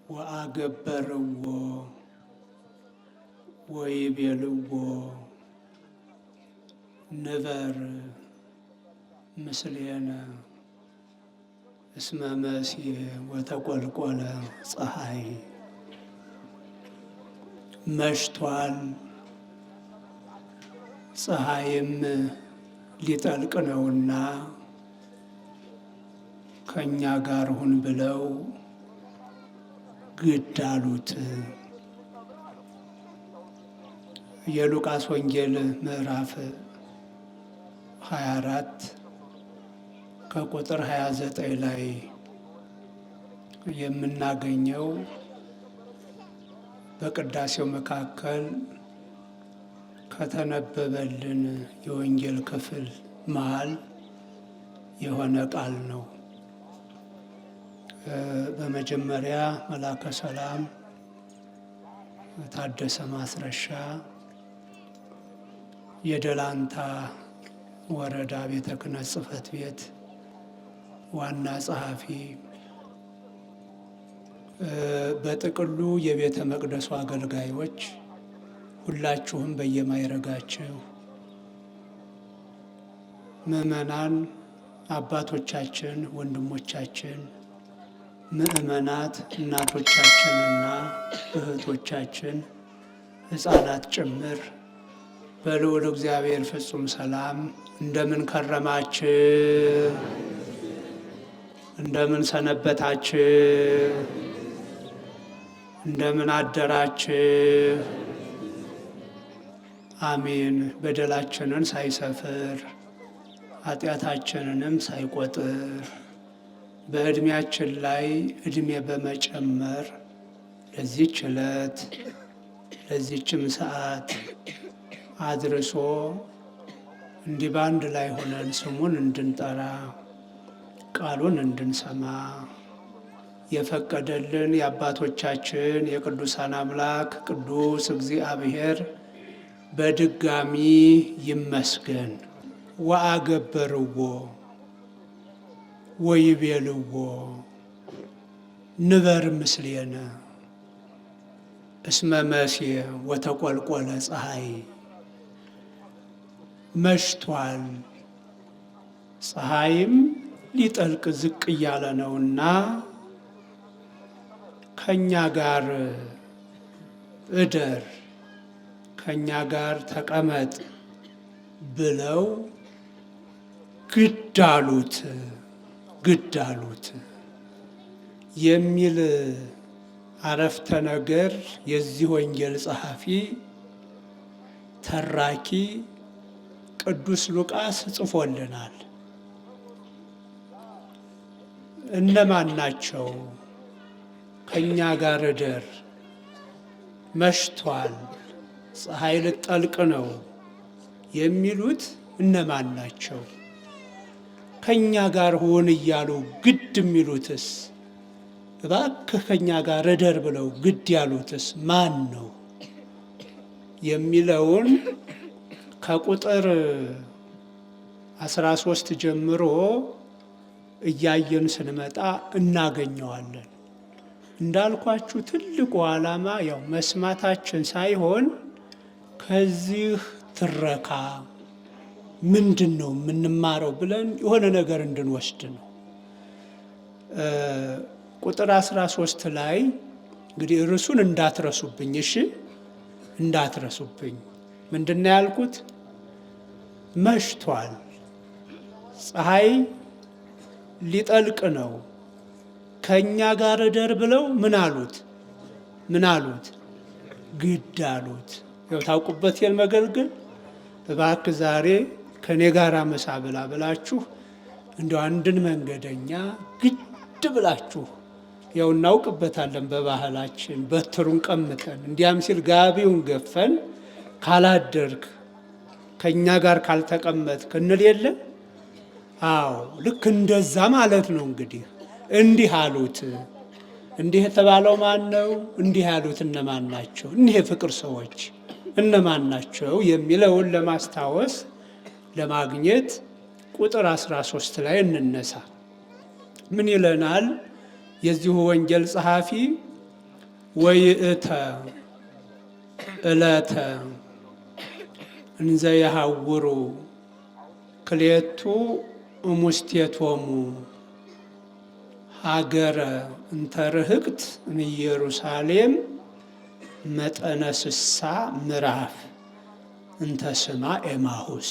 ወአገበርዎ ወይቤልዎ ንበር ምስሌነ እስመ መሲሕ ወተቆልቆለ ፀሐይ። መሽቷል፣ ፀሐይም ሊጠልቅ ነውና ከእኛ ጋር ሁን ብለው ግድ አሉት። የሉቃስ ወንጌል ምዕራፍ 24 ከቁጥር 29 ላይ የምናገኘው በቅዳሴው መካከል ከተነበበልን የወንጌል ክፍል መሃል የሆነ ቃል ነው። በመጀመሪያ መላከ ሰላም ታደሰ ማስረሻ የደላንታ ወረዳ ቤተ ክህነት ጽሕፈት ቤት ዋና ጸሐፊ፣ በጥቅሉ የቤተ መቅደሱ አገልጋዮች ሁላችሁም በየማይረጋችሁ፣ ምዕመናን አባቶቻችን፣ ወንድሞቻችን፣ ምዕመናት እናቶቻችንና እህቶቻችን፣ ሕፃናት ጭምር በልዑል እግዚአብሔር ፍጹም ሰላም እንደምን ከረማችሁ? እንደምን ሰነበታችሁ? እንደምን አደራችሁ? አሜን። በደላችንን ሳይሰፍር ኃጢአታችንንም ሳይቆጥር በዕድሜያችን ላይ ዕድሜ በመጨመር ለዚህች ዕለት ለዚህችም ሰዓት አድርሶ እንዲህ በአንድ ላይ ሆነን ስሙን እንድንጠራ ቃሉን እንድንሰማ የፈቀደልን የአባቶቻችን የቅዱሳን አምላክ ቅዱስ እግዚአብሔር በድጋሚ ይመስገን። ወአገበርዎ ወይቤልዎ ንበር ምስሌነ እስመ መሲሕ ወተቆልቆለ ፀሐይ። መሽቷል፣ ፀሐይም ሊጠልቅ ዝቅ እያለ ነውና ከእኛ ጋር እደር፣ ከእኛ ጋር ተቀመጥ ብለው ግድ አሉት የሚል አረፍተ ነገር የዚህ ወንጌል ጸሐፊ ተራኪ ቅዱስ ሉቃስ ጽፎልናል። እነማን ናቸው? ከእኛ ጋር እደር፣ መሽቷል፣ ፀሐይ ልጠልቅ ነው የሚሉት እነማን ናቸው? ከእኛ ጋር ሁን እያሉ ግድ የሚሉትስ፣ እባክህ ከእኛ ጋር እደር ብለው ግድ ያሉትስ ማን ነው የሚለውን ከቁጥር 13 ጀምሮ እያየን ስንመጣ እናገኘዋለን። እንዳልኳችሁ ትልቁ ዓላማ ያው መስማታችን ሳይሆን ከዚህ ትረካ ምንድን ነው የምንማረው ብለን የሆነ ነገር እንድንወስድ ነው። ቁጥር 13 ላይ እንግዲህ ርዕሱን እንዳትረሱብኝ፣ እሺ እንዳትረሱብኝ። ምንድን ነው ያልኩት? መሽቷል፣ ፀሐይ ሊጠልቅ ነው፣ ከእኛ ጋር እደር ብለው ምን አሉት? ግድ አሉት። ያው ታውቁበት መገልገል እባክህ ዛሬ ከእኔ ጋር ምሳ ብላ ብላችሁ እንደው አንድን መንገደኛ ግድ ብላችሁ ያው እናውቅበታለን በባህላችን በትሩን ቀምተን እንዲያም ሲል ጋቢውን ገፈን ካላደርክ ከእኛ ጋር ካልተቀመጥክ እንል የለ? አዎ ልክ እንደዛ ማለት ነው። እንግዲህ እንዲህ አሉት። እንዲህ የተባለው ማን ነው? እንዲህ ያሉት እነማን ናቸው? እኒህ የፍቅር ሰዎች እነማን ናቸው? የሚለውን ለማስታወስ ለማግኘት ቁጥር 13 ላይ እንነሳ። ምን ይለናል የዚሁ ወንጌል ጸሐፊ? ወይእተ ዕለተ እንዘ የሐውሩ ክልኤቱ እሙስቴቶሙ ሀገረ እንተ ርህቅት እምኢየሩሳሌም መጠነ 60 ምዕራፍ እንተ ስማ ኤማሁስ።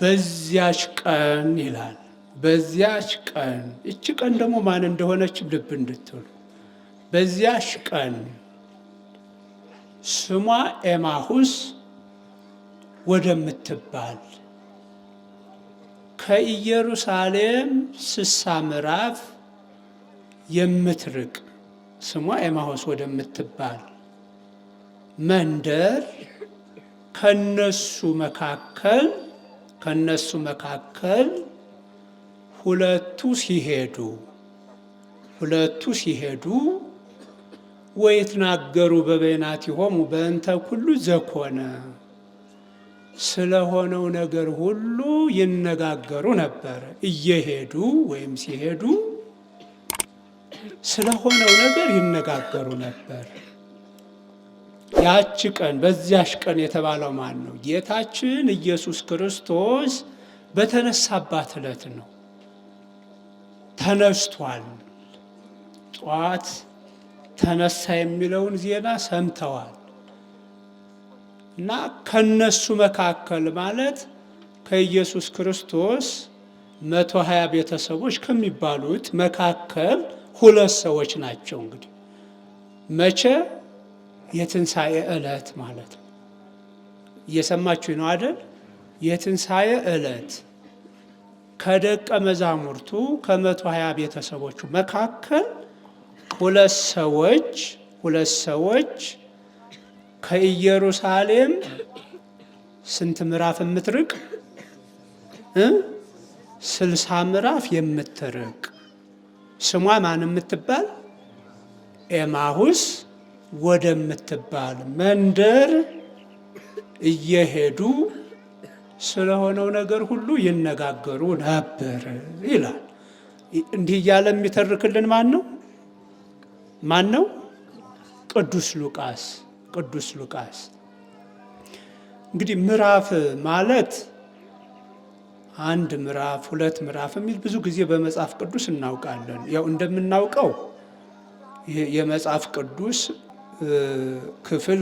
በዚያች ቀን ይላል። በዚያች ቀን፣ እቺ ቀን ደግሞ ማን እንደሆነች ልብ እንድትሉ። በዚያች ቀን ስሟ ኤማሁስ ወደምትባል ከኢየሩሳሌም 60 ምዕራፍ የምትርቅ ስሟ ኤማሁስ ወደምትባል መንደር ከነሱ መካከል ሁለቱ ሲሄዱ ወይትናገሩ በበይናቲሆሙ በእንተ ኩሉ ዘኮነ፣ ስለሆነው ነገር ሁሉ ይነጋገሩ ነበር። እየሄዱ ወይም ሲሄዱ ስለሆነው ነገር ይነጋገሩ ነበር። ያቺ ቀን በዚያች ቀን የተባለው ማን ነው? ጌታችን ኢየሱስ ክርስቶስ በተነሳባት ዕለት ነው። ተነስቷል። ጠዋት ተነሳ የሚለውን ዜና ሰምተዋል። እና ከነሱ መካከል ማለት ከኢየሱስ ክርስቶስ 120 ቤተሰቦች ከሚባሉት መካከል 2 ሰዎች ናቸው። እንግዲህ መቼ? የትንሣኤ ዕለት ማለት ነው። እየሰማችሁ ነው አይደል? የትንሣኤ ዕለት ከደቀ መዛሙርቱ ከ120 ቤተሰቦቹ መካከል 2 ሰዎች ከኢየሩሳሌም ስንት ምዕራፍ የምትርቅ? 60 ምዕራፍ የምትርቅ ስሟ ማን የምትባል? ኤማሁስ ወደምትባል መንደር እየሄዱ ስለሆነው ነገር ሁሉ ይነጋገሩ ነበር ይላል። እንዲህ እያለ የሚተርክልን ማን ነው? ቅዱስ ሉቃስ። እንግዲህ ምዕራፍ ማለት 1 ምዕራፍ 2 ምዕራፍ የሚል ብዙ ጊዜ በመጽሐፍ ቅዱስ እናውቃለን። ያው እንደምናውቀው የመጽሐፍ ቅዱስ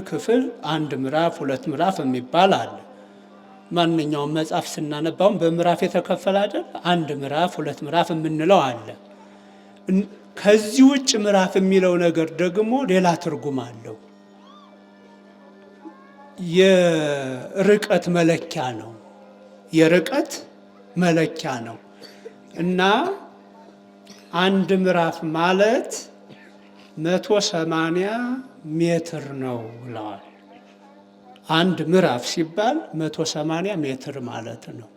ክፍል 1 ምዕራፍ 2 ምዕራፍ የሚባል አለ። ማንኛውም መጽሐፍ ስናነባውን በምዕራፍ የተከፈለ አይደል? 1 ምዕራፍ 2 ምዕራፍ የምንለው አለ። ከዚህ ውጭ ምዕራፍ የሚለው ነገር ደግሞ ሌላ ትርጉም አለው። የርቀት መለኪያ ነው እና 1 ምዕራፍ ማለት 180 ሜትር ነው ብለዋል። 1 ምዕራፍ ሲባል 180 ሜትር ማለት ነው።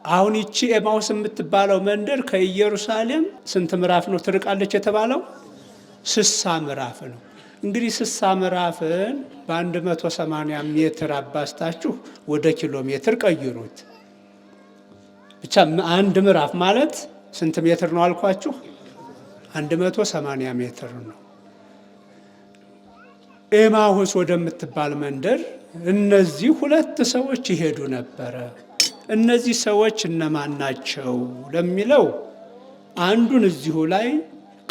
አሁን ይቺ ኤማሁስ የምትባለው መንደር ከኢየሩሳሌም ስንት ምዕራፍ ነው ትርቃለች የተባለው? 60 ምዕራፍ ነው። እንግዲህ 60 ምዕራፍን በ180 ሜትር አባስታችሁ ወደ ኪሎ ሜትር ቀይሩት። ብቻ 1 ምዕራፍ ማለት ስንት ሜትር ነው አልኳችሁ? 180 ሜትር ነው። ኤማሁስ ወደምትባል መንደር እነዚህ 2 ሰዎች ይሄዱ ነበረ። እነዚህ ሰዎች እነማን ናቸው ለሚለው አንዱን እዚሁ ላይ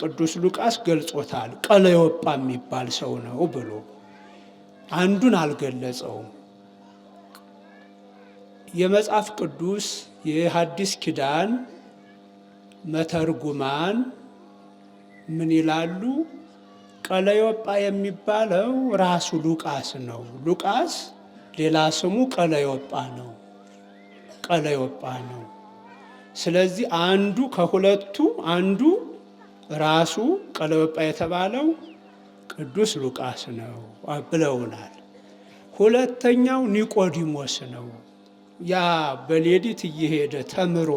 ቅዱስ ሉቃስ ገልጾታል። ቀለዮጳ የሚባል ሰው ነው ብሎ አንዱን አልገለጸውም። የመጽሐፍ ቅዱስ የሐዲስ ኪዳን መተርጉማን ምን ይላሉ? ቀለዮጳ የሚባለው ራሱ ሉቃስ ነው። ሉቃስ ሌላ ስሙ ቀለዮጳ ነው። ስለዚህ አንዱ ከሁለቱ አንዱ ራሱ ቀለዮጳ የተባለው ቅዱስ ሉቃስ ነው ብለውናል። ሁለተኛው ኒቆዲሞስ ነው። ያ በሌሊት እየሄደ ተምሮ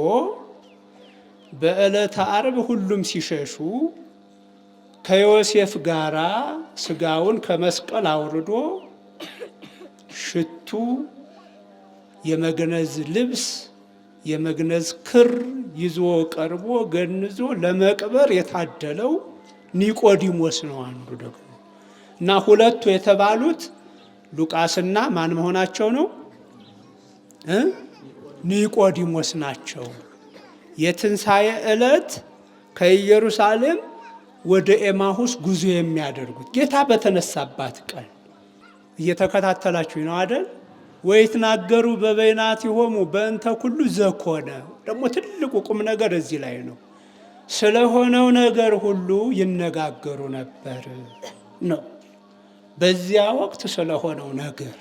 በዕለተ ዓርብ ሁሉም ሲሸሹ ከዮሴፍ ጋራ ስጋውን ከመስቀል አውርዶ ሽቱ፣ የመግነዝ ልብስ፣ የመግነዝ ክር ይዞ ቀርቦ ገንዞ ለመቅበር የታደለው ኒቆዲሞስ ነው አንዱ ደግሞ። እና ሁለቱ የተባሉት ሉቃስና ማን መሆናቸው ነው? ኒቆዲሞስ ናቸው። የትንሣኤ ዕለት ከኢየሩሳሌም ወደ ኤማሁስ ጉዞ የሚያደርጉት ጌታ በተነሳባት ቀን እየተከታተላችሁ ነው አይደል? ወይትናገሩ በበይናቲሆሙ በእንተ ኩሉ ዘኮነ። ደግሞ ትልቁ ቁም ነገር እዚህ ላይ ነው። ስለሆነው ነገር ሁሉ ይነጋገሩ ነበር ነው። በዚያ ወቅት ስለሆነው ነገር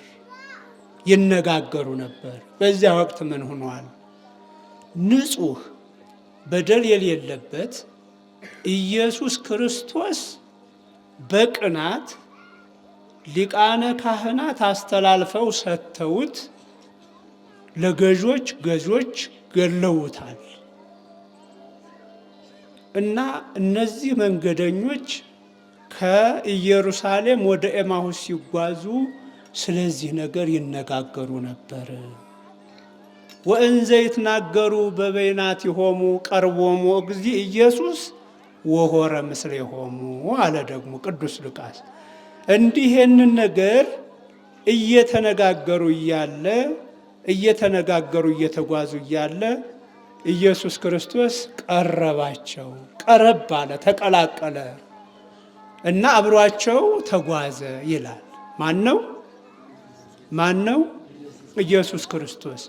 ይነጋገሩ ነበር። በዚያ ወቅት ምን ሆኗል? ንጹሕ በደል የሌለበት ኢየሱስ ክርስቶስ በቅናት ሊቃነ ካህናት አስተላልፈው ሰጥተውት ለገዦች ገዦች ገለውታል። እና እነዚህ መንገደኞች ከኢየሩሳሌም ወደ ኤማሁስ ሲጓዙ ስለዚህ ነገር ይነጋገሩ ነበር። ወእንዘ ይትናገሩ በበይናቲሆሙ ቀርቦሙ እግዚእ ኢየሱስ ወሖረ ምስሌሆሙ አለ ደግሞ ቅዱስ ሉቃስ። እንዲህ ይህንን ነገር እየተነጋገሩ እየተጓዙ እያለ ኢየሱስ ክርስቶስ ቀረባቸው። ቀረብ አለ፣ ተቀላቀለ እና አብሯቸው ተጓዘ ይላል። ማን ነው? ኢየሱስ ክርስቶስ።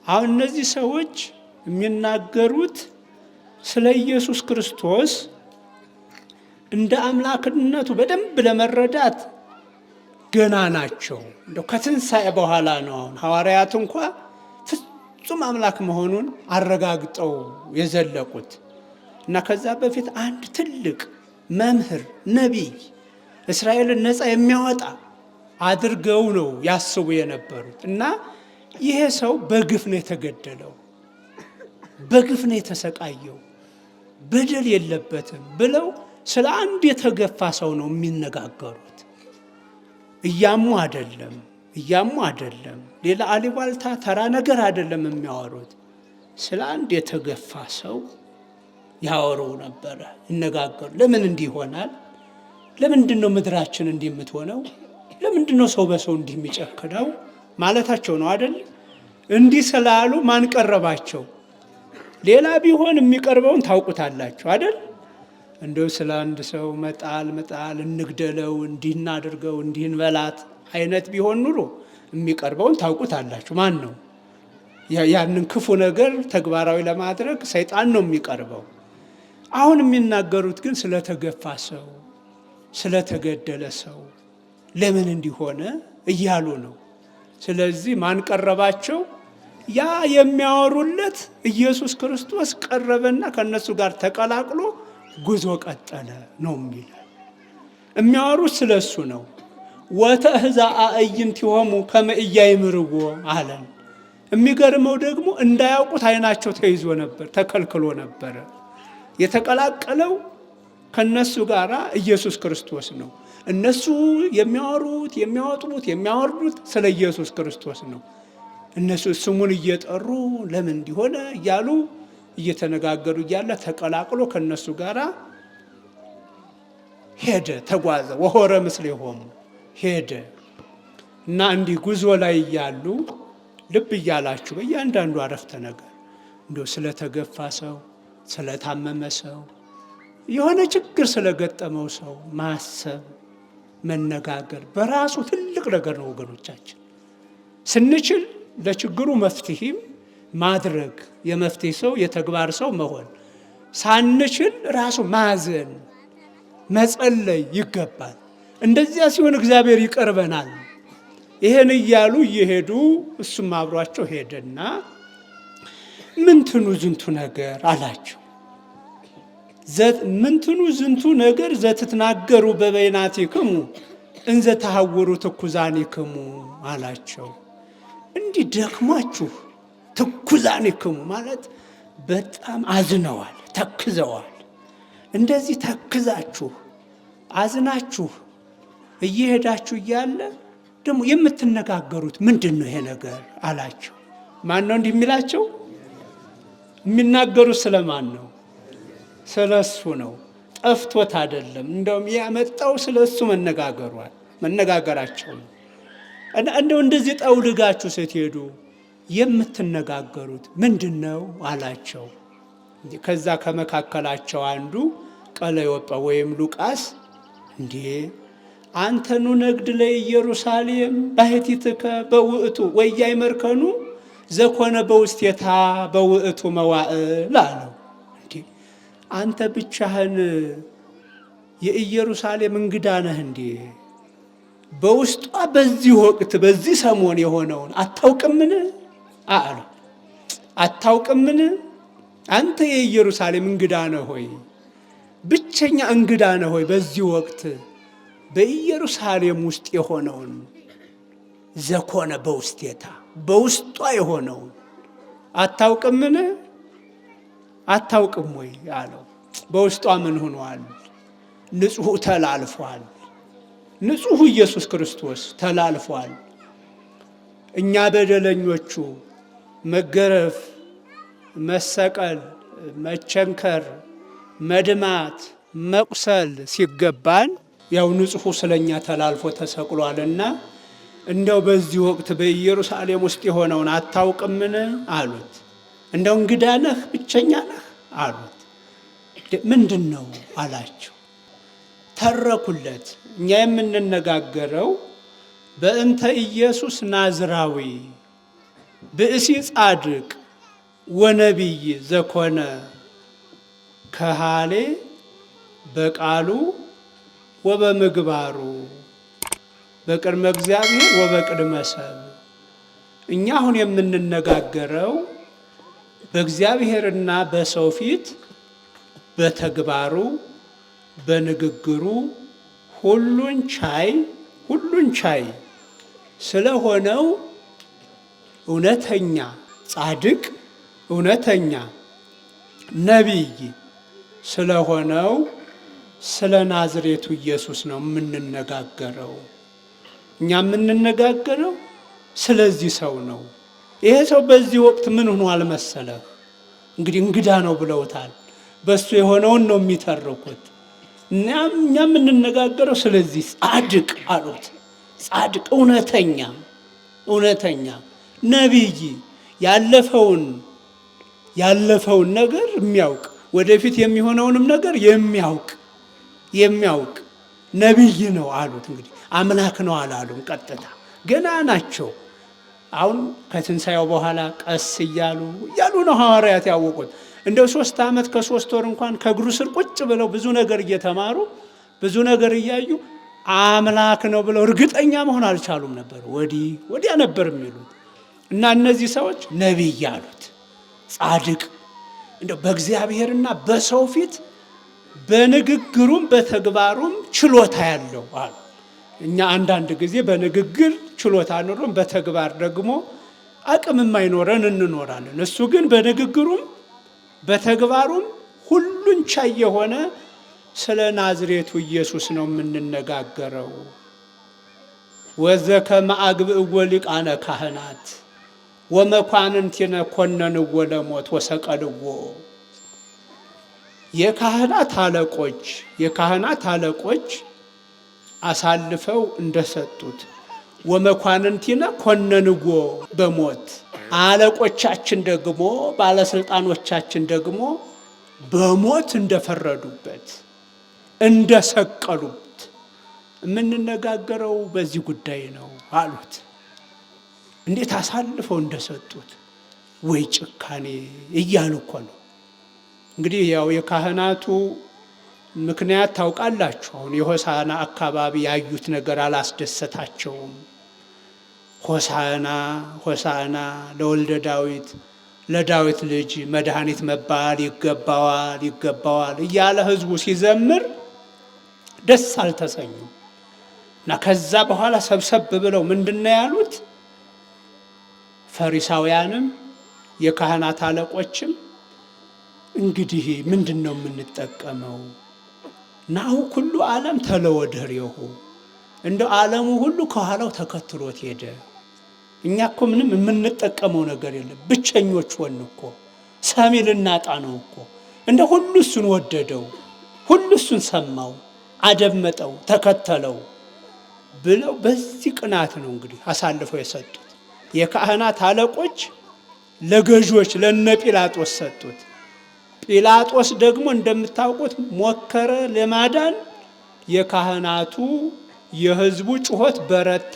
አሁን እነዚህ ሰዎች የሚናገሩት ስለ ኢየሱስ ክርስቶስ እንደ አምላክነቱ በደንብ ለመረዳት ገና ናቸው። እንደው ከትንሣኤ በኋላ ነው። አሁን ሐዋርያት እንኳ ፍጹም አምላክ መሆኑን አረጋግጠው የዘለቁት እና ከዛ በፊት አንድ ትልቅ መምህር ነቢይ እስራኤልን ነፃ የሚያወጣ አድርገው ነው ያስቡ የነበሩት። እና ይሄ ሰው በግፍ ነው የተገደለው፣ በግፍ ነው የተሰቃየው፣ በደል የለበትም ብለው ስለ አንድ የተገፋ ሰው ነው የሚነጋገሩት። እያሙ አይደለም፣ ሌላ አሉባልታ ተራ ነገር አይደለም የሚያወሩት። ስለ አንድ የተገፋ ሰው ያወሩ ነበረ፣ ይነጋገሩ። ለምን እንዲህ ይሆናል? ለምንድን ነው ምድራችን እንዲህ የምትሆነው? ለምንድን ነው ሰው በሰው እንዲህ የሚጨክነው ማለታቸው ነው አይደል? እንዲህ ስላሉ ማን ቀረባቸው? ሌላ ቢሆን የሚቀርበውን ታውቁታላችሁ አይደል? እንደው ስለ አንድ ሰው መጣል እንግደለው፣ እንዲህ እናድርገው፣ እንዲህ እንበላት አይነት ቢሆን ኑሮ የሚቀርበውን ታውቁታላችሁ። ማን ነው? ያንን ክፉ ነገር ተግባራዊ ለማድረግ ሰይጣን ነው የሚቀርበው። አሁን የሚናገሩት ግን ስለተገፋ ሰው፣ ስለተገደለ ሰው ለምን እንዲሆነ እያሉ ነው። ስለዚህ ማን ቀረባቸው? ያ የሚያወሩለት ኢየሱስ ክርስቶስ ቀረበና ከነሱ ጋር ተቀላቅሎ ጉዞ ቀጠለ ነው የሚል። የሚያወሩት ስለሱ ነው። ወተህዛ አዕይንቲሆሙ ከመ ኢያእምርዎ አለን። የሚገርመው ደግሞ እንዳያውቁት አይናቸው ተይዞ ነበር፣ ተከልክሎ ነበረ። የተቀላቀለው ከነሱ ጋር ኢየሱስ ክርስቶስ ነው። እነሱ የሚያወሩት የሚያወርዱት ስለ ኢየሱስ ክርስቶስ ነው። እነሱ ስሙን እየጠሩ ለምን እንዲሆነ እያሉ እየተነጋገሩ እያለ ተቀላቅሎ ከነሱ ጋር ሄደ፣ ተጓዘ። ወሖረ ምስሌሆሙ ሄደ እና እንዲህ ጉዞ ላይ እያሉ ልብ እያላችሁ በእያንዳንዱ አረፍተ ነገር እንደው ስለተገፋ ሰው፣ ስለታመመ ሰው፣ የሆነ ችግር ስለገጠመው ሰው ማሰብ መነጋገር በራሱ ትልቅ ነገር ነው ወገኖቻችን። ስንችል ለችግሩ መፍትሄም ማድረግ የመፍትሄ ሰው የተግባር ሰው መሆን፣ ሳንችል ራሱ ማዘን መጸለይ ይገባል። እንደዚያ ሲሆን እግዚአብሔር ይቀርበናል። ይሄን እያሉ እየሄዱ እሱም አብሯቸው ሄደና ምንትኑ ዝንቱ ነገር አላቸው። ምንትኑ ዝንቱ ነገር ዘትትናገሩ በበይናቲክሙ እንዘ ተሐውሩ ትኩዛኒክሙ አላቸው። እንዲህ ደክሟችሁ ትኩዛኒክሙ ማለት በጣም አዝነዋል። ተክዘዋል። እንደዚህ ተክዛችሁ አዝናችሁ እየሄዳችሁ እያለ ደግሞ የምትነጋገሩት ምንድን ነው ይሄ ነገር አላቸው። ማን ነው እንዲህ የሚላቸው? የሚናገሩት ስለማን ነው? ስለሱ ነው። ጠፍቶት አይደለም። እንደውም ያመጣው ስለሱ መነጋገራቸው ነው። እንደው እንደዚህ ጠውልጋችሁ ስትሄዱ የምትነጋገሩት ምንድን ነው አላቸው። ከዛ ከመካከላቸው አንዱ ቀለዮጳ ወይም ሉቃስ እንዴ አንተኑ ነግድ ለኢየሩሳሌም ባሕቲትከ በውእቱ ወያይመርከኑ ዘኮነ በውስቴታ በውእቱ መዋዕል አለው። እንዴ አንተ ብቻህን የኢየሩሳሌም እንግዳ ነህ እንዴ? በውስጧ በዚህ ወቅት በዚህ ሰሞን የሆነውን አታውቅምን አለ። አታውቅምን? አንተ የኢየሩሳሌም እንግዳ ነህ ሆይ፣ ብቸኛ እንግዳ ነህ ሆይ፣ በዚህ ወቅት በኢየሩሳሌም ውስጥ የሆነውን ዘኮነ በውስቴታ በውስጧ የሆነውን አታውቅምን? አታውቅም ወይ አለው። በውስጧ ምን ሆኗል? ንጹሕ ተላልፏል። ንጹሕ ኢየሱስ ክርስቶስ ተላልፏል። እኛ በደለኞቹ መገረፍ፣ መሰቀል፣ መቸንከር፣ መድማት፣ መቁሰል ሲገባን ያው ንጹሑ ስለኛ ተላልፎ ተሰቅሏልና እንደው በዚህ ወቅት በኢየሩሳሌም ውስጥ የሆነውን አታውቅምን አሉት። እንደው እንግዳ ነህ ብቸኛ ነህ አሉት። ምንድን ነው አላቸው። ተረኩለት። እኛ የምንነጋገረው በእንተ ኢየሱስ ናዝራዊ ብእሲ ጻድቅ ወነቢይ ዘኮነ ከሃሌ በቃሉ ወበምግባሩ በቅድመ እግዚአብሔር ወበቅድመ ሰብ። እኛ አሁን የምንነጋገረው በእግዚአብሔርና በሰው ፊት በተግባሩ በንግግሩ ሁሉን ቻይ ስለሆነው እውነተኛ ጻድቅ እውነተኛ ነቢይ ስለሆነው ስለ ናዝሬቱ ኢየሱስ ነው የምንነጋገረው። እኛ የምንነጋገረው ስለዚህ ሰው ነው። ይሄ ሰው በዚህ ወቅት ምን ሆኗል መሰለህ? እንግዲህ እንግዳ ነው ብለውታል። በሱ የሆነውን ነው የሚተርኩት። እኛ የምንነጋገረው ስለዚህ ጻድቅ አሉት። ጻድቅ እውነተኛ ነቢይ ያለፈውን ነገር የሚያውቅ ወደፊት የሚሆነውንም ነገር የሚያውቅ ነቢይ ነው አሉት። እንግዲህ አምላክ ነው አላሉም። ቀጥታ ገና ናቸው። አሁን ከትንሣኤው በኋላ ቀስ እያሉ ነው ሐዋርያት ያወቁት። እንደው 3 ዓመት ከ3 ወር እንኳን ከእግሩ ስር ቁጭ ብለው ብዙ ነገር እየተማሩ ብዙ ነገር እያዩ አምላክ ነው ብለው እርግጠኛ መሆን አልቻሉም ነበር። ወዲያ ነበር የሚሉት። እና እነዚህ ሰዎች ነቢይ አሉት። ጻድቅ እንደው በእግዚአብሔርና በሰው ፊት በንግግሩም በተግባሩም ችሎታ ያለው አሉ። እኛ አንዳንድ ጊዜ በንግግር ችሎታ ኖሮን በተግባር ደግሞ አቅም የማይኖረን እንኖራለን። እሱ ግን በንግግሩም በተግባሩም ሁሉን ቻይ የሆነ ስለ ናዝሬቱ ኢየሱስ ነው የምንነጋገረው። ወዘከመ አግብእዎ ሊቃነ ካህናት ወመኳንንቲነ ኮነንዎ ለሞት ወሰቀልዎ። የካህናት አለቆች አሳልፈው እንደሰጡት፣ ወመኳንንቲነ ኮነንዎ በሞት አለቆቻችን ደግሞ ባለስልጣኖቻችን ደግሞ በሞት እንደፈረዱበት እንደሰቀሉት የምንነጋገረው በዚህ ጉዳይ ነው አሉት። እንዴት አሳልፈው እንደሰጡት ወይ ጭካኔ እያሉ እኮ ነው። እንግዲህ ያው የካህናቱ ምክንያት ታውቃላችሁ። አሁን የሆሳና አካባቢ ያዩት ነገር አላስደሰታቸውም። ሆሳና ለወልደ ዳዊት ለዳዊት ልጅ መድኃኒት መባል ይገባዋል እያለ ህዝቡ ሲዘምር ደስ አልተሰኙም። እና ከዛ በኋላ ሰብሰብ ብለው ምንድነው ያሉት? ፈሪሳውያንም የካህናት አለቆችም እንግዲህ ምንድነው የምንጠቀመው? ናሁ ኩሉ ዓለም ተለወድህሬሁ እንደ ዓለሙ ሁሉ ከኋላው ተከትሎት ሄደ። እኛ እኮ ምንም የምንጠቀመው ነገር የለም። ብቸኞች ሆን እኮ ሰሚ ልናጣ ነው እኮ። እንደ ሁሉ እሱን ወደደው፣ ሁሉ እሱን ሰማው፣ አደመጠው፣ ተከተለው ብለው በዚህ ቅናት ነው እንግዲህ አሳልፈው የሰጡት። የካህናት አለቆች ለገዦች ለነ ጲላጦስ ሰጡት። ጲላጦስ ደግሞ እንደምታውቁት ሞከረ ለማዳን። የካህናቱ የህዝቡ ጩኸት በረታ።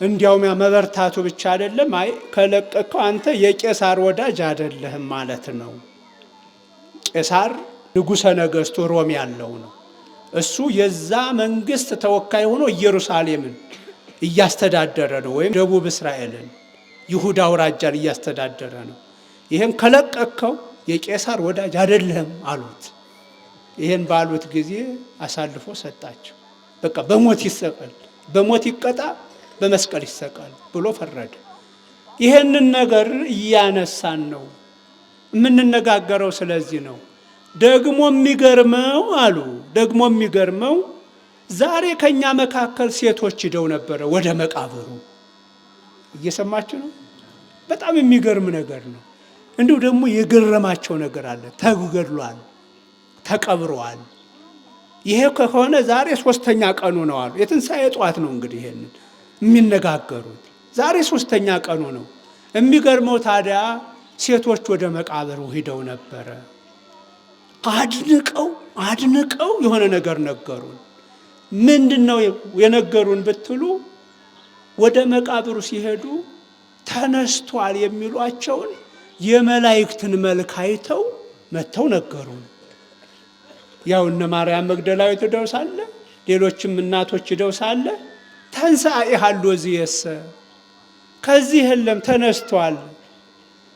እንዲያውም ያ መበርታቱ ብቻ አይደለም፣ አይ ከለቀቀው አንተ የቄሳር ወዳጅ አይደለህም ማለት ነው። ቄሳር ንጉሠ ነገሥቱ ሮም ያለው ነው። እሱ የዛ መንግስት ተወካይ ሆኖ ኢየሩሳሌምን እያስተዳደረ ነው፣ ወይም ደቡብ እስራኤልን ይሁዳ አውራጃን እያስተዳደረ ነው። ይሄን ከለቀቀው የቄሳር ወዳጅ አይደለህም አሉት። ይሄን ባሉት ጊዜ አሳልፎ ሰጣቸው። በቃ በሞት ይሰቀል፣ በሞት ይቀጣ፣ በመስቀል ይሰቀል ብሎ ፈረደ። ይሄንን ነገር እያነሳን ነው የምንነጋገረው። ስለዚህ ነው ደግሞ የሚገርመው አሉ። ደግሞ የሚገርመው ዛሬ ከኛ መካከል ሴቶች ሂደው ነበረ ወደ መቃብሩ። እየሰማችሁ ነው? በጣም የሚገርም ነገር ነው። እንዲሁ ደግሞ የገረማቸው ነገር አለ። ተገድሏል፣ ተቀብሯል። ይሄ ከሆነ ዛሬ 3ኛ ቀኑ ነው አሉ። የትንሣኤ ጠዋት ነው እንግዲህ ይሄንን የሚነጋገሩት። ዛሬ 3ኛ ቀኑ ነው። የሚገርመው ታዲያ ሴቶች ወደ መቃብሩ ሂደው ነበረ። አድንቀው የሆነ ነገር ነገሩን። ምንድነው የነገሩን ብትሉ፣ ወደ መቃብሩ ሲሄዱ ተነስቷል የሚሏቸውን የመላእክትን መልክ አይተው መጥተው ነገሩን። ያው እነ ማርያም መግደላዊት ሄደው ሳለ፣ ሌሎችም እናቶች ሄደው ሳለ ተንሣኤ ሀሎ ዝየሰ ከዚህ የለም ተነስቷል፣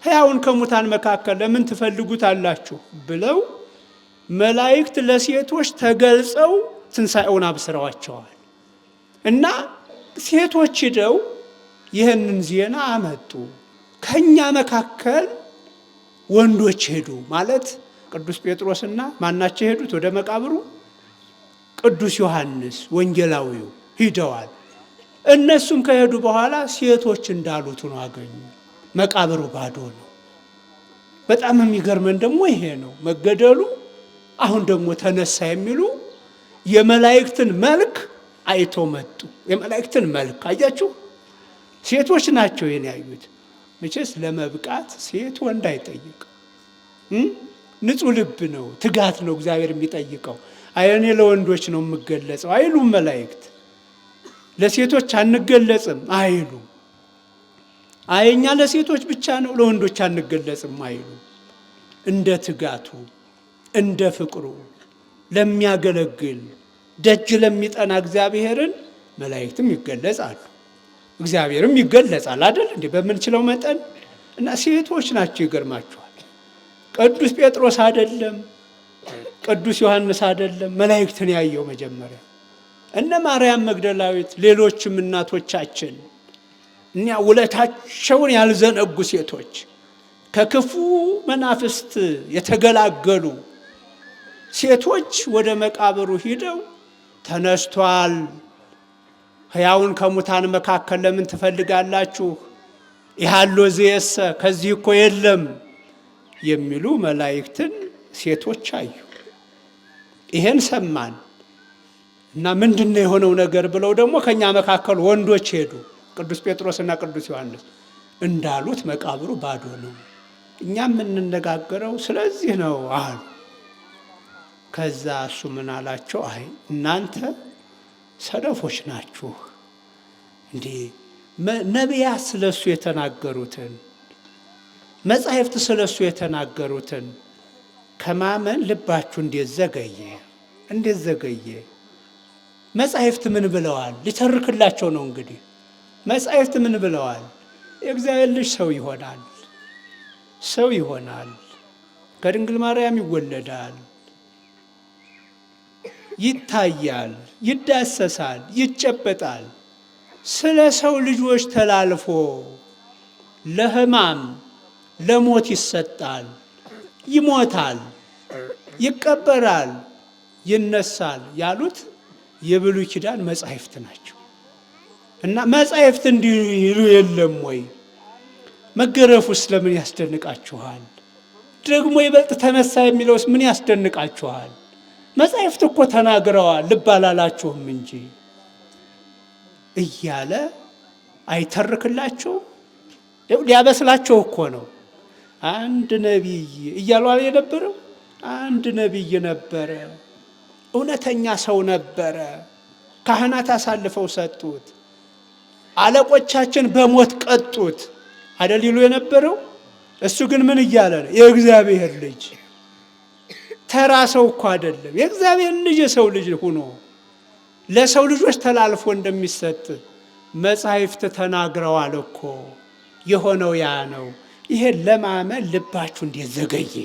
ሕያውን ከሙታን መካከል ለምን ትፈልጉታላችሁ ብለው መላእክት ለሴቶች ተገልጸው ትንሣኤውን አብስረዋቸዋል። እና ሴቶች ሄደው ይህንን ዜና አመጡ። ከኛ መካከል ወንዶች ሄዱ ማለት ቅዱስ ጴጥሮስና ማናቸው ሄዱት ወደ መቃብሩ? ቅዱስ ዮሐንስ ወንጌላዊው ሂደዋል። እነሱም ከሄዱ በኋላ ሴቶች እንዳሉት ነው አገኙ። መቃብሩ ባዶ ነው። በጣም የሚገርመን ደግሞ ይሄ ነው መገደሉ። አሁን ደግሞ ተነሳ የሚሉ የመላእክትን መልክ አይቶ መጡ። የመላእክትን መልክ አያችሁ። ሴቶች ናቸው ይሄን ያዩት። መቼስ ለመብቃት ሴት ወንድ አይጠይቅ። ንጹህ ልብ ነው፣ ትጋት ነው እግዚአብሔር የሚጠይቀው። እኔ ለወንዶች ነው የምገለጸው አይሉም መላእክት። ለሴቶች አንገለጽም አይሉ። እኛ ለሴቶች ብቻ ነው ለወንዶች አንገለጽም አይሉ። እንደ ትጋቱ እንደ ፍቅሩ ለሚያገለግል ደጅ ለሚጠና እግዚአብሔርን መላእክትም ይገለጻሉ፣ እግዚአብሔርም ይገለጻል አይደል እንዴ? በምንችለው መጠን። እና ሴቶች ናቸው። ይገርማቸዋል። ቅዱስ ጴጥሮስ አይደለም፣ ቅዱስ ዮሐንስ አይደለም መላእክትን ያየው መጀመሪያ። እነ ማርያም መግደላዊት፣ ሌሎችም እናቶቻችን፣ እኛ ውለታቸውን ያልዘነጉ ሴቶች፣ ከክፉ መናፍስት የተገላገሉ ሴቶች ወደ መቃብሩ ሂደው ተነስቷል፣ ሕያውን ከሙታን መካከል ለምን ትፈልጋላችሁ? ይሃሎ ዘየሰ ከዚህ እኮ የለም የሚሉ መላእክትን ሴቶች አዩ። ይሄን ሰማን እና ምንድነው የሆነው ነገር ብለው ደግሞ ከኛ መካከል ወንዶች ሄዱ። ቅዱስ ጴጥሮስና ቅዱስ ዮሐንስ እንዳሉት መቃብሩ ባዶ ነው። እኛም የምንነጋገረው ስለዚህ ነው አሉ። ከዛ እሱ ምን አላቸው? አይ እናንተ ሰነፎች ናችሁ እንዴ! ነቢያት ስለሱ የተናገሩትን፣ መጻሕፍት ስለሱ የተናገሩትን ከማመን ልባችሁ እንዴት ዘገየ? እንዴት ዘገየ? መጻሕፍት ምን ብለዋል? ሊተርክላቸው ነው እንግዲህ። መጻሕፍት ምን ብለዋል? የእግዚአብሔር ልጅ ሰው ይሆናል፣ ሰው ይሆናል፣ ከድንግል ማርያም ይወለዳል፣ ይታያል፣ ይዳሰሳል፣ ይጨበጣል፣ ስለ ሰው ልጆች ተላልፎ ለሕማም ለሞት ይሰጣል፣ ይሞታል፣ ይቀበራል፣ ይነሳል ያሉት የብሉይ ኪዳን መጻሕፍት ናቸው። እና መጻሕፍት እንዲህ ይሉ የለም ወይ? መገረፉስ ለምን ያስደንቃችኋል? ደግሞ ይበልጥ ተነሳ የሚለውስ ምን ያስደንቃችኋል? መጻሕፍት እኮ ተናግረዋል፣ ልብ አላላችሁም እንጂ እያለ አይተርክላቸውም። ሊያበስላቸው እኮ ነው። አንድ ነቢይ እያሉ የነበረው አንድ ነቢይ ነበረ፣ እውነተኛ ሰው ነበረ። ካህናት አሳልፈው ሰጡት፣ አለቆቻችን በሞት ቀጡት አደል ይሉ የነበረው። እሱ ግን ምን እያለ ነው? የእግዚአብሔር ልጅ። ተራ ሰው እኮ አይደለም፣ የእግዚአብሔር ልጅ የሰው ልጅ ሆኖ ለሰው ልጆች ተላልፎ እንደሚሰጥ መጻሕፍት ተናግረዋል እኮ። የሆነው ያ ነው። ይሄን ለማመን ልባችሁ እንዴት ዘገየ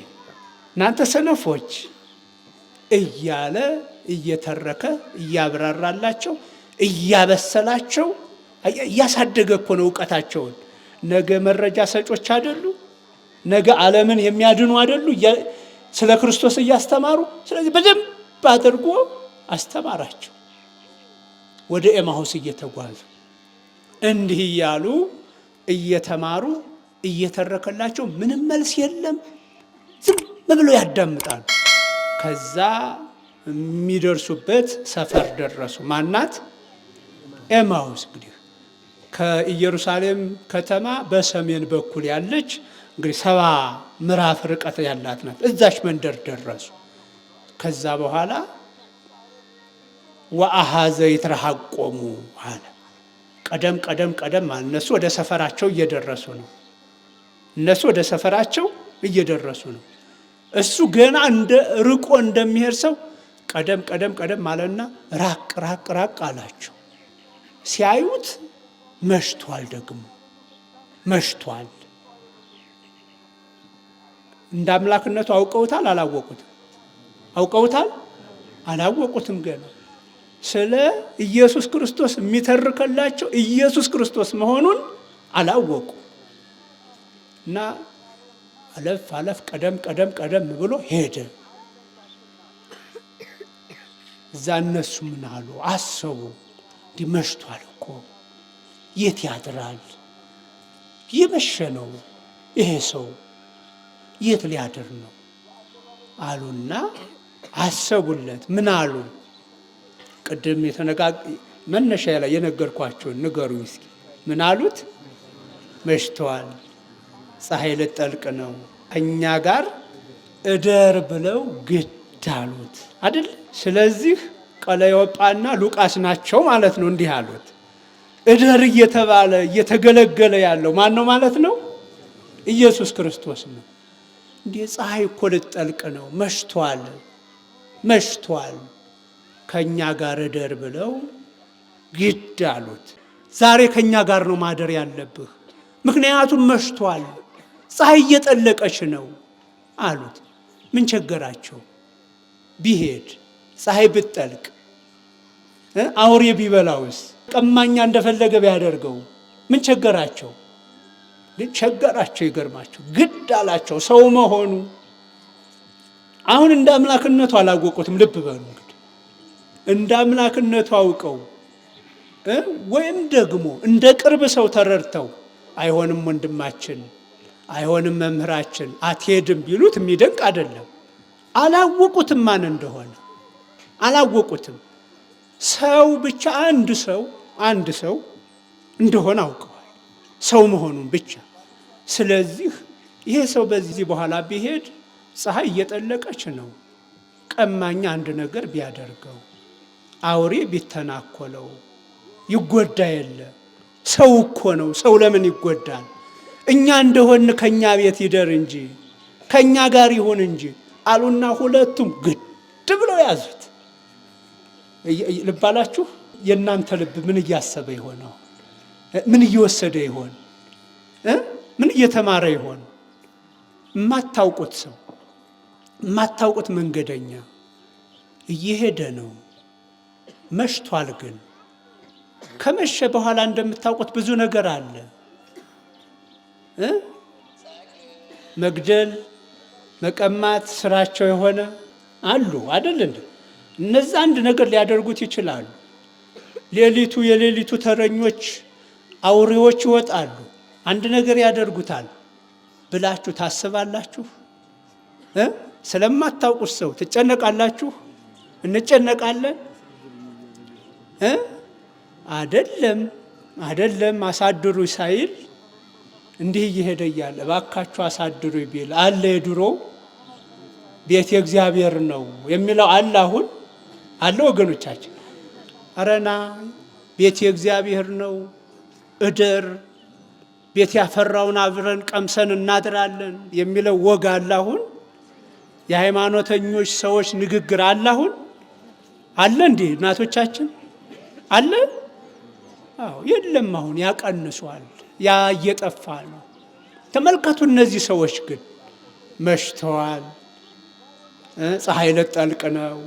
እናንተ ሰነፎች እያለ እየተረከ እያብራራላቸው እያበሰላቸው እያሳደገ እኮ ነው እውቀታቸውን። ነገ መረጃ ሰጮች አይደሉ? ነገ ዓለምን የሚያድኑ አይደሉ? ስለ ክርስቶስ እያስተማሩ። ስለዚህ በደንብ አድርጎ አስተማራቸው። ወደ ኤማሁስ እየተጓዙ እንዲህ እያሉ እየተማሩ እየተረከላቸው ምንም መልስ የለም፣ ዝም ብለው ያዳምጣሉ። ከዛ የሚደርሱበት ሰፈር ደረሱ። ማናት? ኤማሁስ። እንግዲህ ከኢየሩሳሌም ከተማ በሰሜን በኩል ያለች እንግዲህ 70 ምዕራፍ ርቀት ያላት ናት። እዛች መንደር ደረሱ። ከዛ በኋላ ወአሃዘ ይትረሐቆሙ አለ። ቀደም ቀደም ቀደም ማለት እነሱ ወደ ሰፈራቸው እየደረሱ ነው። እነሱ ወደ ሰፈራቸው እየደረሱ ነው። እሱ ገና እንደ ርቆ እንደሚሄድ ሰው ቀደም ቀደም ቀደም አለና ራቅ ራቅ ራቅ አላቸው። ሲያዩት መሽቷል፣ ደግሞ መሽቷል። እንደ አምላክነቱ አውቀውታል አላወቁትም? አውቀውታል አላወቁትም? ገና ስለ ኢየሱስ ክርስቶስ የሚተርከላቸው ኢየሱስ ክርስቶስ መሆኑን አላወቁ እና አለፍ አለፍ ቀደም ቀደም ቀደም ብሎ ሄደ። እዛ እነሱ ምን አሉ? አሰቡ። እንዲህ መሽቷል እኮ የት ያድራል? የመሸ ነው ይሄ ሰው የት ሊያድር ነው አሉና አሰቡለት። ምን አሉ? ቅድም መነሻ ላይ የነገርኳቸውን ንገሩኝ እስኪ። ምን አሉት? መሽቷል፣ ፀሐይ ልጠልቅ ነው፣ እኛ ጋር እደር ብለው ግድ አሉት አይደል? ስለዚህ ቀለዮጳና ሉቃስ ናቸው ማለት ነው እንዲህ አሉት። እደር እየተባለ እየተገለገለ ያለው ማን ነው ማለት ነው? ኢየሱስ ክርስቶስ ነው። እንዴ ፀሐይ እኮ ልጠልቅ ነው፣ መሽቷል መሽቷል፣ ከኛ ጋር እደር ብለው ግድ አሉት። ዛሬ ከኛ ጋር ነው ማደር ያለብህ፣ ምክንያቱም መሽቷል፣ ፀሐይ እየጠለቀች ነው አሉት። ምን ቸገራቸው? ቢሄድ ፀሐይ ብትጠልቅ አውሬ ቢበላውስ? ቀማኛ እንደፈለገ ቢያደርገው ምን ቸገራቸው? ቸገራቸው። ይገርማቸው፣ ግድ አላቸው ሰው መሆኑ። አሁን እንደ አምላክነቱ አላወቁትም። ልብ በሉ እንግዲህ እንደ አምላክነቱ አውቀው ወይም ደግሞ እንደ ቅርብ ሰው ተረድተው አይሆንም ወንድማችን፣ አይሆንም መምህራችን፣ አትሄድም ቢሉት የሚደንቅ አይደለም። አላወቁትም ማን እንደሆነ አላወቁትም። ሰው ብቻ አንድ ሰው እንደሆነ አውቀዋል፣ ሰው መሆኑን ብቻ። ስለዚህ ይሄ ሰው በዚህ በኋላ ቢሄድ ፀሐይ እየጠለቀች ነው፣ ቀማኛ አንድ ነገር ቢያደርገው፣ አውሬ ቢተናኮለው ይጎዳ የለ? ሰው እኮ ነው፣ ሰው ለምን ይጎዳል? እኛ እንደሆን ከኛ ቤት ይደር እንጂ ከኛ ጋር ይሁን እንጂ አሉና ሁለቱም ግድ ብለው ያዙት። ልባላችሁ የእናንተ ልብ ምን እያሰበ ይሆነው? ምን እየወሰደ ይሆን? ምን እየተማረ ይሆን? የማታውቁት ሰው፣ የማታውቁት መንገደኛ እየሄደ ነው። መሽቷል። ግን ከመሸ በኋላ እንደምታውቁት ብዙ ነገር አለ። መግደል፣ መቀማት ስራቸው የሆነ አሉ አይደል እንዴ? እነዛ አንድ ነገር ሊያደርጉት ይችላሉ። የሌሊቱ ተረኞች አውሬዎች ይወጣሉ፣ አንድ ነገር ያደርጉታል ብላችሁ ታስባላችሁ? ስለማታውቁት ሰው ትጨነቃላችሁ? እንጨነቃለን? አይደለም አሳድሩ ሳይል እንዲህ እየሄደ እያለ እባካችሁ አሳድሩ ቢል አለ የድሮ ቤት የእግዚአብሔር ነው የሚለው አለ። አሁን አለ ወገኖቻችን። አረና ቤት የእግዚአብሔር ነው እደር፣ ቤት ያፈራውን አብረን ቀምሰን እናድራለን የሚለው ወግ አለ። አሁን የሃይማኖተኞች ሰዎች ንግግር አለ። አሁን አለ እንዴ እናቶቻችን አለ? አዎ የለም። አሁን ያቀንሷል፣ ያ እየጠፋ ነው። ተመልከቱ። እነዚህ ሰዎች ግን መሽተዋል፣ ፀሐይ ልትጠልቅ ነው፣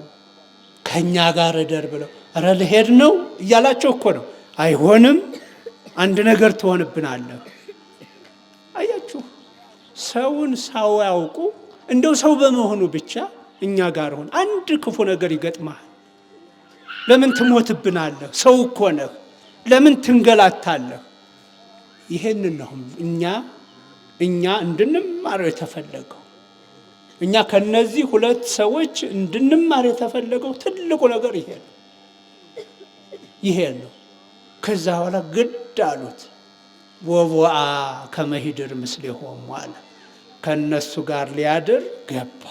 ከኛ ጋር እደር ብለው እረ ልሄድ ነው እያላቸው እኮ ነው። አይሆንም፣ አንድ ነገር ትሆንብናለህ። አያችሁ፣ ሰውን ሳያውቁ እንደው ሰው በመሆኑ ብቻ እኛ ጋር ሆነ አንድ ክፉ ነገር ይገጥማል። ለምን ትሞትብናለህ? ሰው እኮ ነህ። ለምን ትንገላታለህ? ይሄንን ነው እኛ እንድንማረው የተፈለገው። እኛ ከነዚህ ሁለት ሰዎች እንድንማር የተፈለገው ትልቁ ነገር ይሄ ነው። ከዛ በኋላ ግድ አሉት። ወቦአ ከመሂድር ምስሌሆሙ አለ። ከነሱ ጋር ሊያድር ገባ።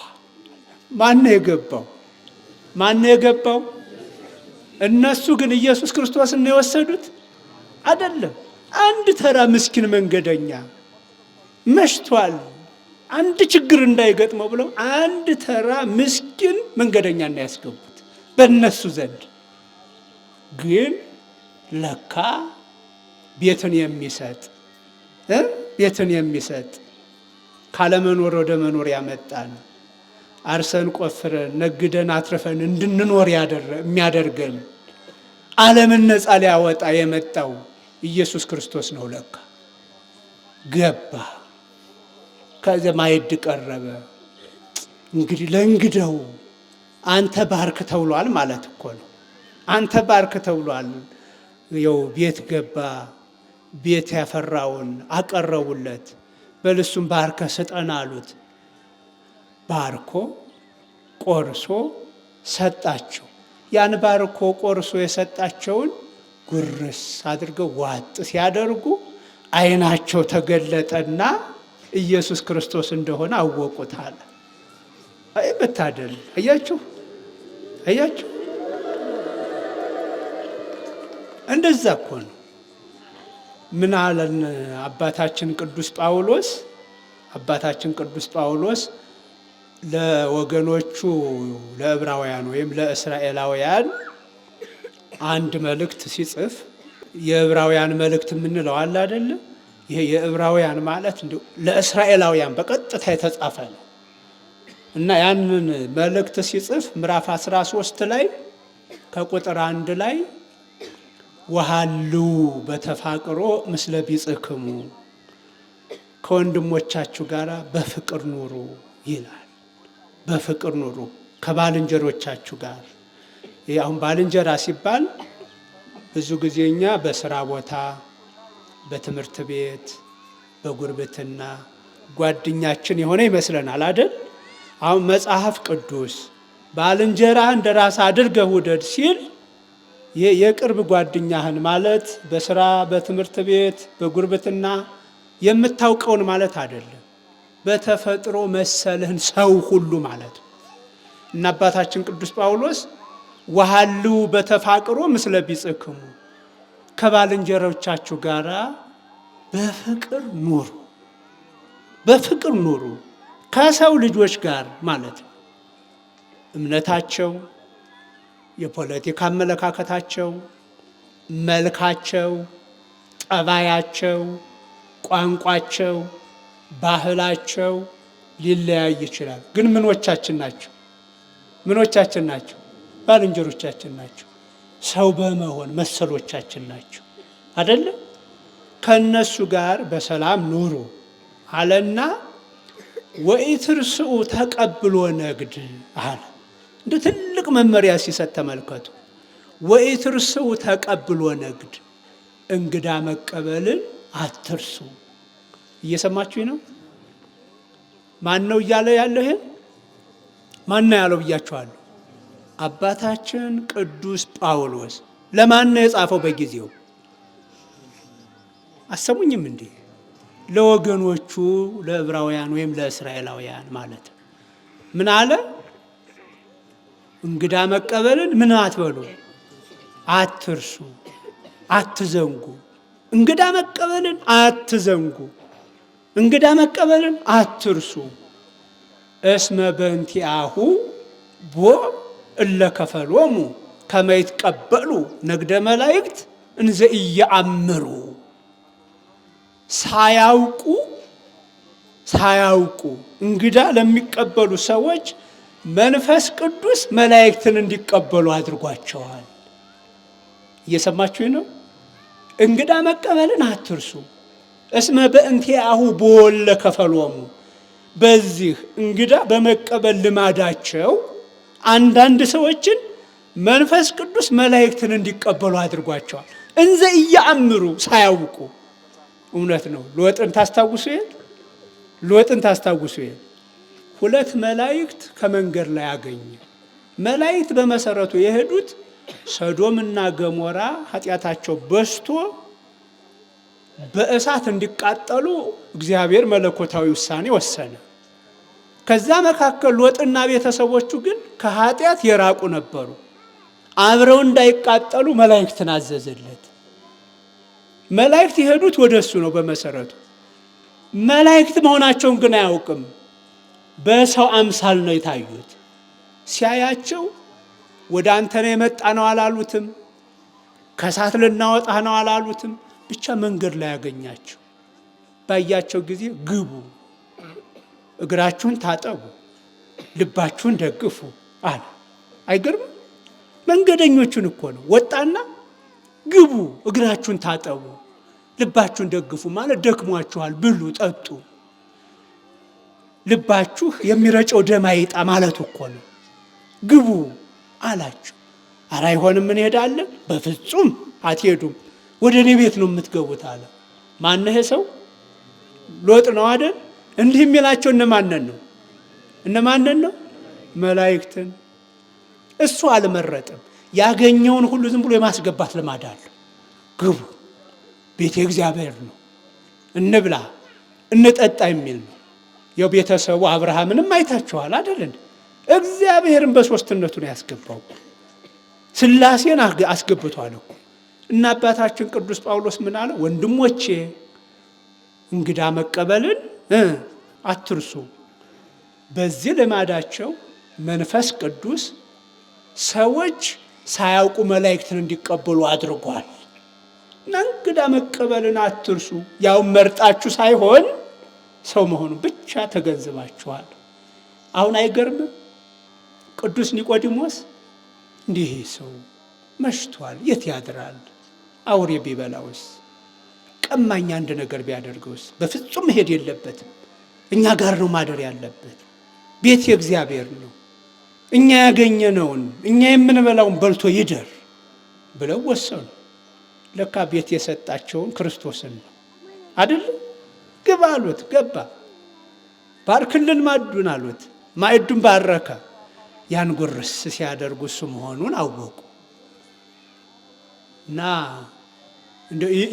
ማነው የገባው? እነሱ ግን ኢየሱስ ክርስቶስን ነው የወሰዱት? አይደለም። አንድ ተራ ምስኪን መንገደኛ መሽቷል፣ አንድ ችግር እንዳይገጥመው ብለው አንድ ተራ ምስኪን መንገደኛ ነው ያስገቡት በእነሱ ዘንድ። ግን ለካ ቤትን የሚሰጥ ካለመኖር ወደ መኖር ያመጣን፣ አርሰን ቆፍረን ነግደን አትርፈን እንድንኖር የሚያደርገን፣ ዓለምን ነፃ ሊያወጣ የመጣው ኢየሱስ ክርስቶስ ነው። ለካ ገባ። ከዚያ ማዕድ ቀረበ። እንግዲህ ለእንግዳው አንተ ባርክ ተብሏል ማለት እኮ ነው። አንተ ባርክ ተብሏል። ይኸው ቤት ገባ። ቤት ያፈራውን አቀረቡለት። በልሱም ባርከ ስጠን አሉት። ባርኮ ቆርሶ ሰጣቸው። ያን ባርኮ ቆርሶ የሰጣቸውን ጉርስ አድርገው ዋጥ ሲያደርጉ ዓይናቸው ተገለጠና ኢየሱስ ክርስቶስ እንደሆነ አወቁት አለ። አይ መታደል! አያችሁ፣ እንደዛ እኮ ነው። ምን አለን አባታችን ቅዱስ ጳውሎስ ለወገኖቹ ለዕብራውያን ወይም ለእስራኤላውያን አንድ መልእክት ሲጽፍ፣ የዕብራውያን መልእክት የምንለው አለ አይደለ? ይሄ የዕብራውያን ማለት እንዲሁ ለእስራኤላውያን በቀጥታ የተጻፈ ነው እና ያንን መልእክት ሲጽፍ ምዕራፍ 13 ላይ ከቁጥር 1 ላይ ወሃሉ በተፋቅሮ ምስለ ቢጽክሙ፣ ከወንድሞቻችሁ ጋር በፍቅር ኑሩ ይላል። በፍቅር ኑሩ ከባልንጀሮቻችሁ ጋር። ይህ አሁን ባልንጀራ ሲባል ብዙ ጊዜ እኛ በስራ ቦታ፣ በትምህርት ቤት፣ በጉርብትና ጓደኛችን የሆነ ይመስለናል አይደል? አሁን መጽሐፍ ቅዱስ ባልንጀራ እንደ ራስ አድርገህ ውደድ ሲል የቅርብ ጓደኛህን ማለት በስራ በትምህርት ቤት በጉርብትና የምታውቀውን ማለት አይደለም። በተፈጥሮ መሰልህን ሰው ሁሉ ማለት ነው። እና አባታችን ቅዱስ ጳውሎስ ወሃሉ በተፋቅሮ ምስለ ቢጽክሙ፣ ከባልንጀሮቻችሁ ጋር በፍቅር ኑሩ ከሰው ልጆች ጋር ማለት ነው። እምነታቸው፣ የፖለቲካ አመለካከታቸው፣ መልካቸው፣ ጠባያቸው፣ ቋንቋቸው፣ ባህላቸው ሊለያይ ይችላል። ግን ምኖቻችን ናቸው? ባልንጀሮቻችን ናቸው። ሰው በመሆን መሰሎቻችን ናቸው አይደለም? ከነሱ ጋር በሰላም ኑሩ አለና ወኢትርስኡ ተቀብሎ ነግድ አለ። እንደ ትልቅ መመሪያ ሲሰጥ ተመልከቱ። ወኢትርስኡ ተቀብሎ ነግድ፣ እንግዳ መቀበልን አትርሱ። እየሰማችሁኝ ነው? ማን ነው እያለ ያለው? ይሄ ማን ነው ያለው ብያችኋለሁ። አባታችን ቅዱስ ጳውሎስ። ለማን ነው የጻፈው? በጊዜው አሰሙኝም እንዴ? ለወገኖቹ ለዕብራውያን ወይም ለእስራኤላውያን ማለት ነው። ምን አለ? እንግዳ መቀበልን ምን አትበሉ፣ አትርሱ፣ አትዘንጉ። እንግዳ መቀበልን አትዘንጉ፣ እንግዳ መቀበልን አትርሱ። እስመ በእንቲአሁ ቦ እለ ከፈሎሙ ከመ ይትቀበሉ ነግደ መላእክት እንዘ ኢየአምሩ። ሳያውቁ እንግዳ ለሚቀበሉ ሰዎች መንፈስ ቅዱስ መላእክትን እንዲቀበሉ አድርጓቸዋል። እየሰማችሁ ነው? እንግዳ መቀበልን አትርሱ። እስመ በእንቲአሁ ቦ እለ ከፈሎሙ፣ በዚህ እንግዳ በመቀበል ልማዳቸው አንዳንድ ሰዎችን መንፈስ ቅዱስ መላእክትን እንዲቀበሉ አድርጓቸዋል። እንዘ ኢየአምሩ፣ ሳያውቁ። እውነት ነው። ሎጥን ታስታውሱ? ሎጥን ታስታውሱ? ሁለት መላእክት ከመንገድ ላይ አገኘ። መላእክት በመሰረቱ የሄዱት ሰዶምና ገሞራ ኃጢአታቸው በስቶ በእሳት እንዲቃጠሉ እግዚአብሔር መለኮታዊ ውሳኔ ወሰነ። ከዛ መካከል ሎጥና ቤተሰቦቹ ግን ከኃጢአት የራቁ ነበሩ። አብረው እንዳይቃጠሉ መላእክትን አዘዘለት። መላእክት የሄዱት ወደ እሱ ነው። በመሰረቱ መላእክት መሆናቸውን ግን አያውቅም። በሰው አምሳል ነው የታዩት። ሲያያቸው ወደ አንተ ነው የመጣ ነው አላሉትም። ከእሳት ልናወጣህ ነው አላሉትም። ብቻ መንገድ ላይ ያገኛቸው። ባያቸው ጊዜ ግቡ፣ እግራችሁን ታጠቡ፣ ልባችሁን ደግፉ አለ። አይገርም? መንገደኞቹን እኮ ነው። ወጣና ግቡ፣ እግራችሁን ታጠቡ፣ ልባችሁን ደግፉ ማለት ደክሟችኋል፣ ብሉ፣ ጠጡ፣ ልባችሁ የሚረጨው ደም አይጣ ማለት እኮ ነው። ግቡ አላቸው። ኧረ አይሆንም፣ እንሄዳለን። በፍጹም አትሄዱም፣ ወደ እኔ ቤት ነው የምትገቡት አለ። ማነህ ሰው? ሎጥ ነው አይደል? እንዲህ የሚላቸው እነማንን ነው? እነማንን ነው? መላእክትን። እሱ አልመረጥም። ያገኘውን ሁሉ ዝም ብሎ የማስገባት ልማድ አለው። ግቡ፣ ቤተ እግዚአብሔር ነው፣ እንብላ እንጠጣ የሚል ነው። ያው ቤተሰቡ አብርሃምንም አይታችኋል አይደል? እግዚአብሔርን በሶስትነቱ ነው ያስገባው። ሥላሴን አስገብቷል እኮ። እና አባታችን ቅዱስ ጳውሎስ ምን አለ? ወንድሞቼ እንግዳ መቀበልን አትርሱ። በዚህ ልማዳቸው መንፈስ ቅዱስ ሰዎች ሳያውቁ መላእክትን እንዲቀበሉ አድርጓል። እና እንግዳ መቀበልን አትርሱ። ያው መርጣችሁ ሳይሆን ሰው መሆኑን ብቻ ተገንዝባችኋል። አሁን አይገርምም? ቅዱስ ኒቆዲሞስ እንዲህ ሰው መሽቷል፣ የት ያድራል? አውሬ ቢበላውስ? ቀማኛ አንድ ነገር ቢያደርገውስ? በፍጹም መሄድ የለበትም። እኛ ጋር ነው ማደር ያለበት። ቤት የእግዚአብሔር ነው። እኛ ያገኘነውን እኛ የምንበላውን በልቶ ይደር ብለው ወሰኑ። ለካ ቤት የሰጣቸውን ክርስቶስን ነው አይደል? ግባ አሉት፣ ገባ። ባርክልን ማዕዱን አሉት፣ ማዕዱን ባረከ። ያን ጉርስ ሲያደርጉ እሱ መሆኑን አወቁ። እና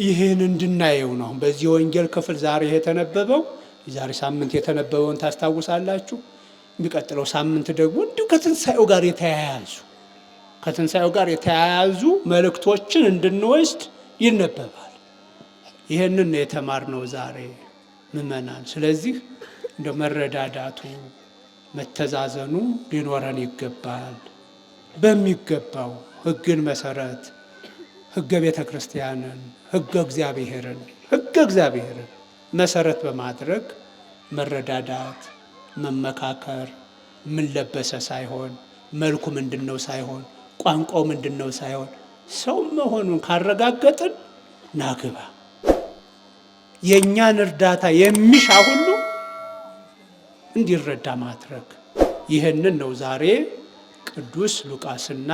ይህን እንድናየው ነው በዚህ ወንጌል ክፍል ዛሬ የተነበበው። የዛሬ ሳምንት የተነበበውን ታስታውሳላችሁ። የሚቀጥለው ሳምንት ደግሞ እንዲሁ ከትንሣኤው ጋር የተያያዙ መልእክቶችን እንድንወስድ ይነበባል። ይህንን ነው የተማርነው ዛሬ ምእመናን። ስለዚህ እንደ መረዳዳቱ መተዛዘኑ ሊኖረን ይገባል። በሚገባው ሕግን መሰረት ሕገ ቤተ ክርስቲያንን ሕገ እግዚአብሔርን መሰረት በማድረግ መረዳዳት፣ መመካከር፣ ምን ለበሰ ሳይሆን መልኩ ምንድነው ሳይሆን ቋንቋው ምንድነው ሳይሆን ሰው መሆኑን ካረጋገጥን ናግባ። የእኛን እርዳታ የሚሻ ሁሉ እንዲረዳ ማድረግ። ይህንን ነው ዛሬ ቅዱስ ሉቃስና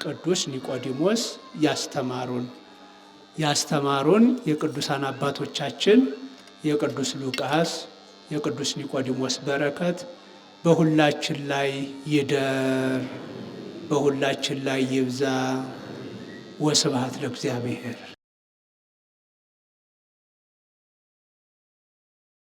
ቅዱስ ኒቆዲሞስ ያስተማሩን የቅዱሳን አባቶቻችን የቅዱስ ሉቃስ የቅዱስ ኒቆዲሞስ በረከት በሁላችን ላይ ይደር፣ በሁላችን ላይ ይብዛ። ወስብሐት ለእግዚአብሔር።